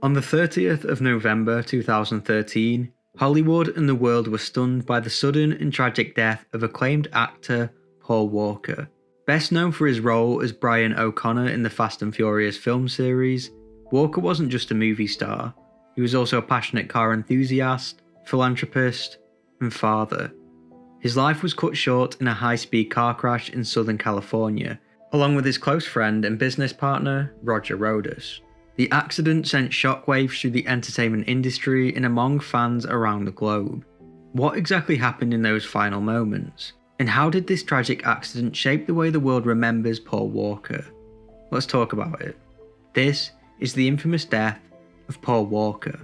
On the 30th of November 2013, Hollywood and the world were stunned by the sudden and tragic death of acclaimed actor Paul Walker. Best known for his role as Brian O'Connor in the Fast and Furious film series, Walker wasn't just a movie star, he was also a passionate car enthusiast, philanthropist, and father. His life was cut short in a high-speed car crash in Southern California, along with his close friend and business partner, Rodas. The accident sent shockwaves through the entertainment industry and among fans around the globe. What exactly happened in those final moments? And how did this tragic accident shape the way the world remembers Paul Walker? Let's talk about it. This is the infamous death of Paul Walker.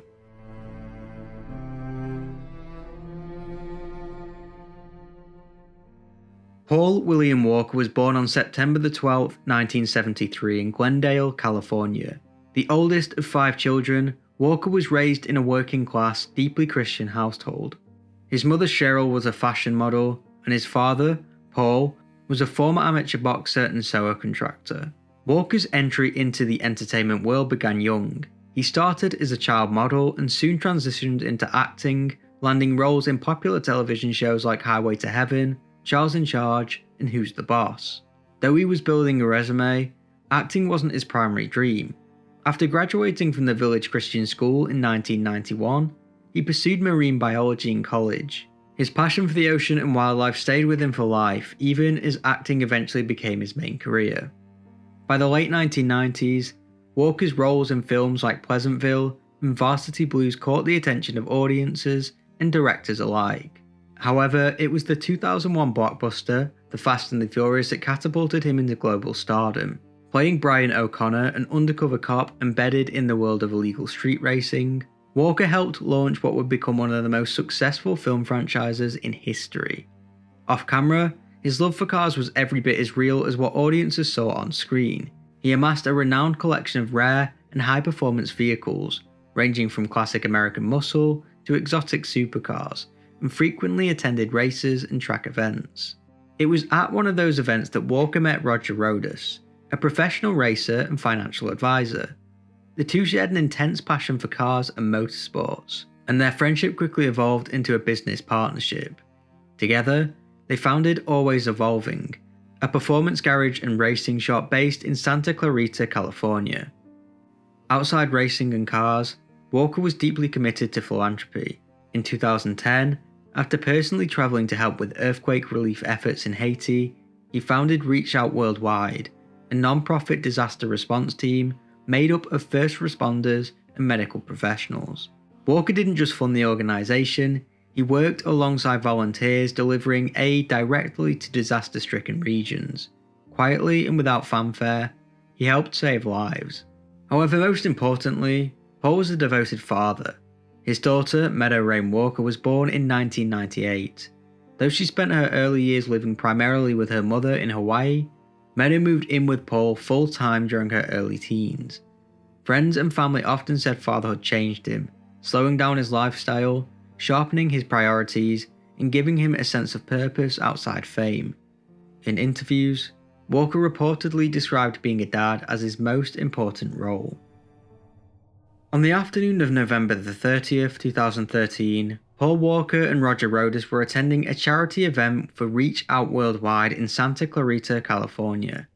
Paul William Walker was born on September 12, 1973 in Glendale, California. The oldest of 5 children, Walker was raised in a working-class, deeply Christian household. His mother Cheryl was a fashion model, and his father, Paul, was a former amateur boxer and sewer contractor. Walker's entry into the entertainment world began young. He started as a child model and soon transitioned into acting, landing roles in popular television shows like Highway to Heaven, Charles in Charge, and Who's the Boss. Though he was building a resume, acting wasn't his primary dream. After graduating from the Village Christian School in 1991, he pursued marine biology in college. His passion for the ocean and wildlife stayed with him for life, even as acting eventually became his main career. By the late 1990s, Walker's roles in films like Pleasantville and Varsity Blues caught the attention of audiences and directors alike. However, it was the 2001 blockbuster, The Fast and the Furious, that catapulted him into global stardom. Playing Brian O'Connor, an undercover cop embedded in the world of illegal street racing, Walker helped launch what would become one of the most successful film franchises in history. Off-camera, his love for cars was every bit as real as what audiences saw on screen. He amassed a renowned collection of rare and high-performance vehicles, ranging from classic American muscle to exotic supercars, and frequently attended races and track events. It was at one of those events that Walker met Rodas, a professional racer and financial advisor. The two shared an intense passion for cars and motorsports, and their friendship quickly evolved into a business partnership. Together, they founded Always Evolving, a performance garage and racing shop based in Santa Clarita, California. Outside racing and cars, Walker was deeply committed to philanthropy. In 2010, after personally traveling to help with earthquake relief efforts in Haiti, he founded Reach Out Worldwide, a non-profit disaster response team made up of first responders and medical professionals. Walker didn't just fund the organisation, he worked alongside volunteers delivering aid directly to disaster-stricken regions. Quietly and without fanfare, he helped save lives. However, most importantly, Paul was a devoted father. His daughter, Meadow Rain Walker, was born in 1998. Though she spent her early years living primarily with her mother in Hawaii, Meadow moved in with Paul full-time during her early teens. Friends and family often said fatherhood changed him, slowing down his lifestyle, sharpening his priorities, and giving him a sense of purpose outside fame. In interviews, Walker reportedly described being a dad as his most important role. On the afternoon of November 30th, 2013, Paul Walker and Rodas were attending a charity event for Reach Out Worldwide in Santa Clarita, California.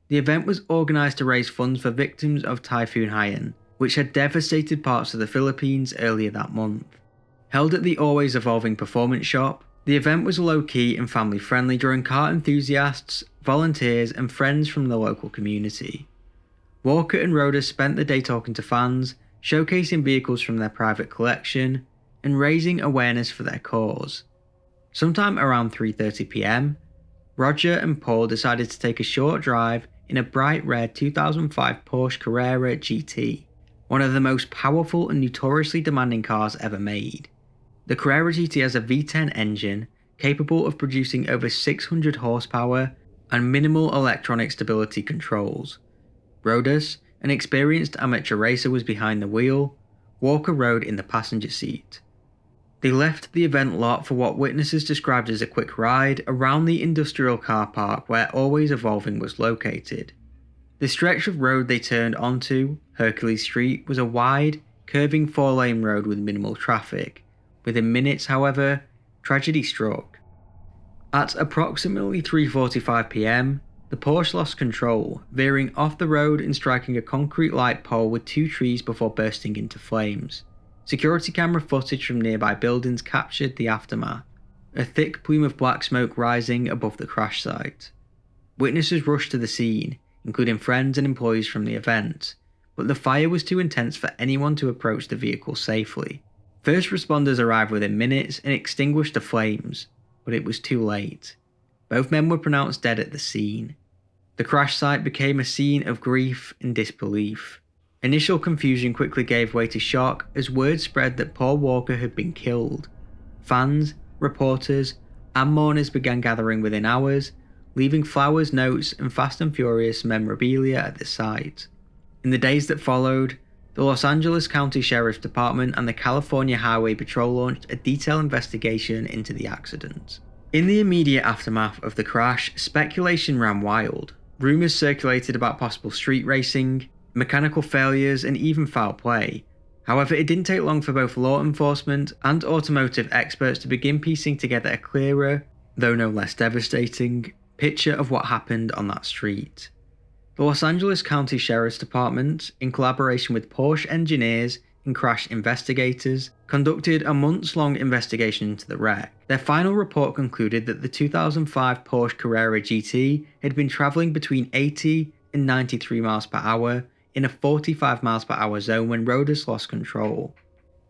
The event was organised to raise funds for victims of Typhoon Haiyan, which had devastated parts of the Philippines earlier that month. Held at the Always Evolving Performance Shop, the event was low-key and family-friendly, drawing car enthusiasts, volunteers and friends from the local community. Walker and Rodas spent the day talking to fans, showcasing vehicles from their private collection, and raising awareness for their cause. Sometime around 3:30 p.m, Roger and Paul decided to take a short drive in a bright red 2005 Porsche Carrera GT, one of the most powerful and notoriously demanding cars ever made. The Carrera GT has a V10 engine capable of producing over 600 horsepower and minimal electronic stability controls. Rodas, an experienced amateur racer, was behind the wheel. Walker rode in the passenger seat. They left the event lot for what witnesses described as a quick ride around the industrial car park where Always Evolving was located. The stretch of road they turned onto, Hercules Street, was a wide, curving 4-lane road with minimal traffic. Within minutes, however, tragedy struck. At approximately 3:45 p.m, the Porsche lost control, veering off the road and striking a concrete light pole with 2 trees before bursting into flames. Security camera footage from nearby buildings captured the aftermath, a thick plume of black smoke rising above the crash site. Witnesses rushed to the scene, including friends and employees from the event, but the fire was too intense for anyone to approach the vehicle safely. First responders arrived within minutes and extinguished the flames, but it was too late. Both men were pronounced dead at the scene. The crash site became a scene of grief and disbelief. Initial confusion quickly gave way to shock as word spread that Paul Walker had been killed. Fans, reporters, and mourners began gathering within hours, leaving flowers, notes, and Fast and Furious memorabilia at the site. In the days that followed, the Los Angeles County Sheriff's Department and the California Highway Patrol launched a detailed investigation into the accident. In the immediate aftermath of the crash, speculation ran wild. Rumours circulated about possible street racing, mechanical failures, and even foul play. However, it didn't take long for both law enforcement and automotive experts to begin piecing together a clearer, though no less devastating, picture of what happened on that street. The Los Angeles County Sheriff's Department, in collaboration with Porsche engineers and crash investigators, conducted a months-long investigation into the wreck. Their final report concluded that the 2005 Porsche Carrera GT had been travelling between 80 and 93 miles per hour in a 45 miles per hour zone when Rodas lost control.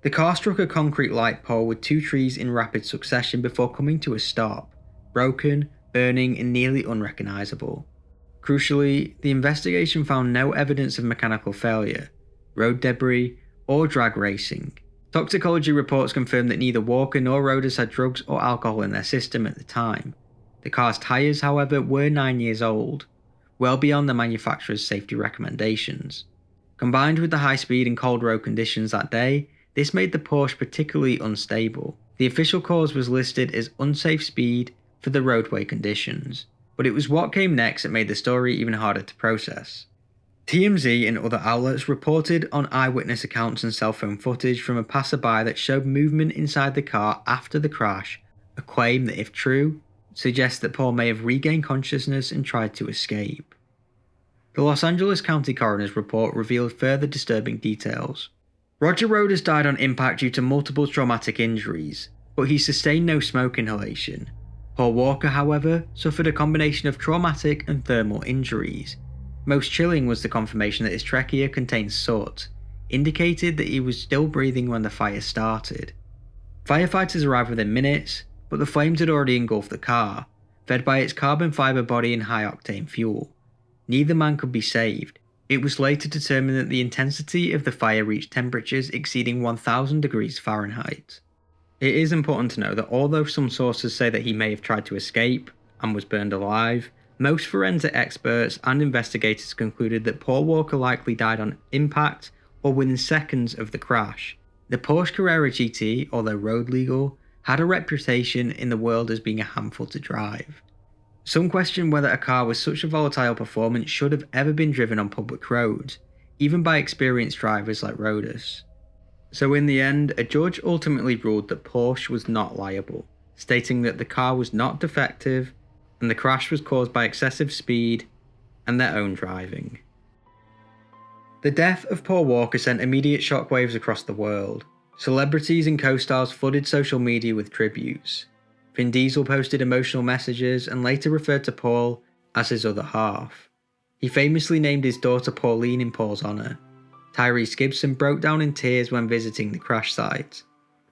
The car struck a concrete light pole with 2 trees in rapid succession before coming to a stop, broken, burning, and nearly unrecognisable. Crucially, the investigation found no evidence of mechanical failure, road debris, or drag racing. Toxicology reports confirmed that neither Walker nor Rodas had drugs or alcohol in their system at the time. The car's tyres, however, were 9 years old, well beyond the manufacturer's safety recommendations. Combined with the high speed and cold road conditions that day, this made the Porsche particularly unstable. The official cause was listed as unsafe speed for the roadway conditions, but it was what came next that made the story even harder to process. TMZ and other outlets reported on eyewitness accounts and cell phone footage from a passerby that showed movement inside the car after the crash, a claim that, if true, suggests that Paul may have regained consciousness and tried to escape. The Los Angeles County Coroner's report revealed further disturbing details. Roger Rodas died on impact due to multiple traumatic injuries, but he sustained no smoke inhalation. Paul Walker, however, suffered a combination of traumatic and thermal injuries. Most chilling was the confirmation that his trachea contained soot, indicated that he was still breathing when the fire started. Firefighters arrived within minutes, but the flames had already engulfed the car, fed by its carbon fibre body and high-octane fuel. Neither man could be saved. It was later determined that the intensity of the fire reached temperatures exceeding 1000 degrees Fahrenheit. It is important to know that although some sources say that he may have tried to escape and was burned alive, most forensic experts and investigators concluded that Paul Walker likely died on impact or within seconds of the crash. The Porsche Carrera GT, although road legal, had a reputation in the world as being a handful to drive. Some question whether a car with such a volatile performance should have ever been driven on public roads, even by experienced drivers like Rodas. So in the end, a judge ultimately ruled that Porsche was not liable, stating that the car was not defective and the crash was caused by excessive speed and their own driving. The death of Paul Walker sent immediate shockwaves across the world. Celebrities and co-stars flooded social media with tributes. Vin Diesel posted emotional messages and later referred to Paul as his other half. He famously named his daughter Pauline in Paul's honour. Tyrese Gibson broke down in tears when visiting the crash site.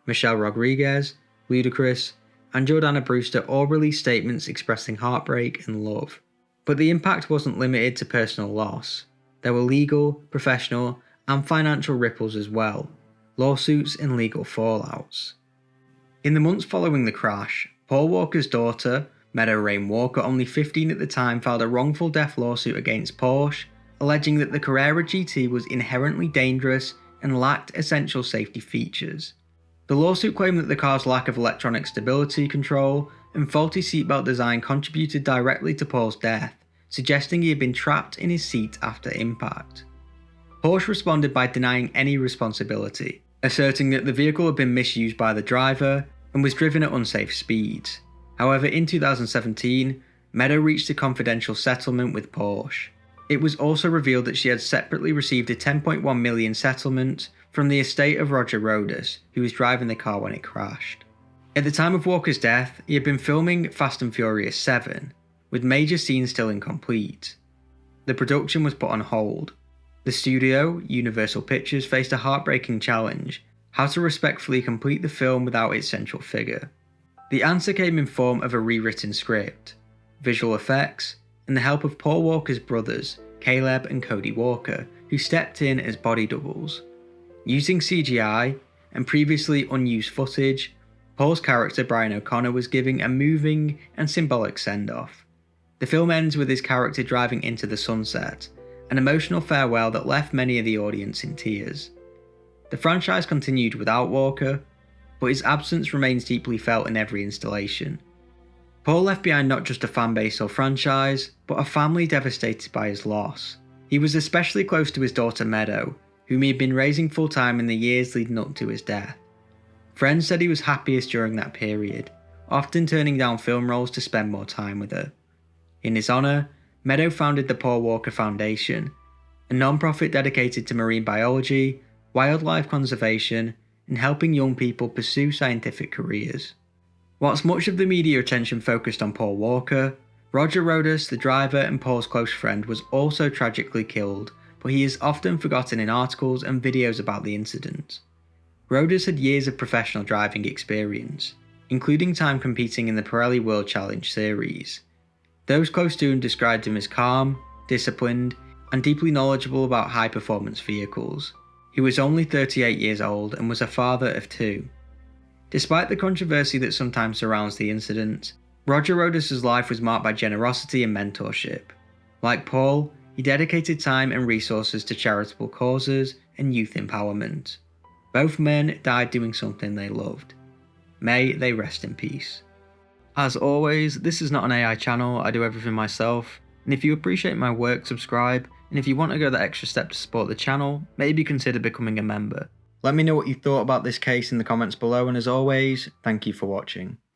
Michelle Rodriguez, Ludacris, and Jordana Brewster all released statements expressing heartbreak and love. But the impact wasn't limited to personal loss. There were legal, professional, and financial ripples as well, lawsuits and legal fallouts. In the months following the crash, Paul Walker's daughter, Meadow Rain Walker, only 15 at the time, filed a wrongful death lawsuit against Porsche, alleging that the Carrera GT was inherently dangerous and lacked essential safety features. The lawsuit claimed that the car's lack of electronic stability control and faulty seatbelt design contributed directly to Paul's death, suggesting he had been trapped in his seat after impact. Porsche responded by denying any responsibility, asserting that the vehicle had been misused by the driver and was driven at unsafe speeds. However, in 2017, Meadow reached a confidential settlement with Porsche. It was also revealed that she had separately received a $10.1 million settlement from the estate of Roger Rodas, who was driving the car when it crashed. At the time of Walker's death, he had been filming Fast and Furious 7, with major scenes still incomplete. The production was put on hold. The studio, Universal Pictures, faced a heartbreaking challenge: how to respectfully complete the film without its central figure. The answer came in form of a rewritten script, visual effects, and the help of Paul Walker's brothers, Caleb and Cody Walker, who stepped in as body doubles. Using CGI and previously unused footage, Paul's character Brian O'Connor was giving a moving and symbolic send-off. The film ends with his character driving into the sunset, an emotional farewell that left many of the audience in tears. The franchise continued without Walker, but his absence remains deeply felt in every installation. Paul left behind not just a fanbase or franchise, but a family devastated by his loss. He was especially close to his daughter Meadow, whom he had been raising full-time in the years leading up to his death. Friends said he was happiest during that period, often turning down film roles to spend more time with her. In his honour, Meadow founded the Paul Walker Foundation, a non-profit dedicated to marine biology, wildlife conservation, and helping young people pursue scientific careers. Whilst much of the media attention focused on Paul Walker, Roger Rodas, the driver and Paul's close friend, was also tragically killed, but he is often forgotten in articles and videos about the incident. Rodas had years of professional driving experience, including time competing in the Pirelli World Challenge series. Those close to him described him as calm, disciplined, and deeply knowledgeable about high-performance vehicles. He was only 38 years old and was a father of 2. Despite the controversy that sometimes surrounds the incident, Roger Rodas' life was marked by generosity and mentorship. Like Paul, he dedicated time and resources to charitable causes and youth empowerment. Both men died doing something they loved. May they rest in peace. As always, this is not an AI channel, I do everything myself, and if you appreciate my work, subscribe, and if you want to go the extra step to support the channel, maybe consider becoming a member. Let me know what you thought about this case in the comments below, and as always, thank you for watching.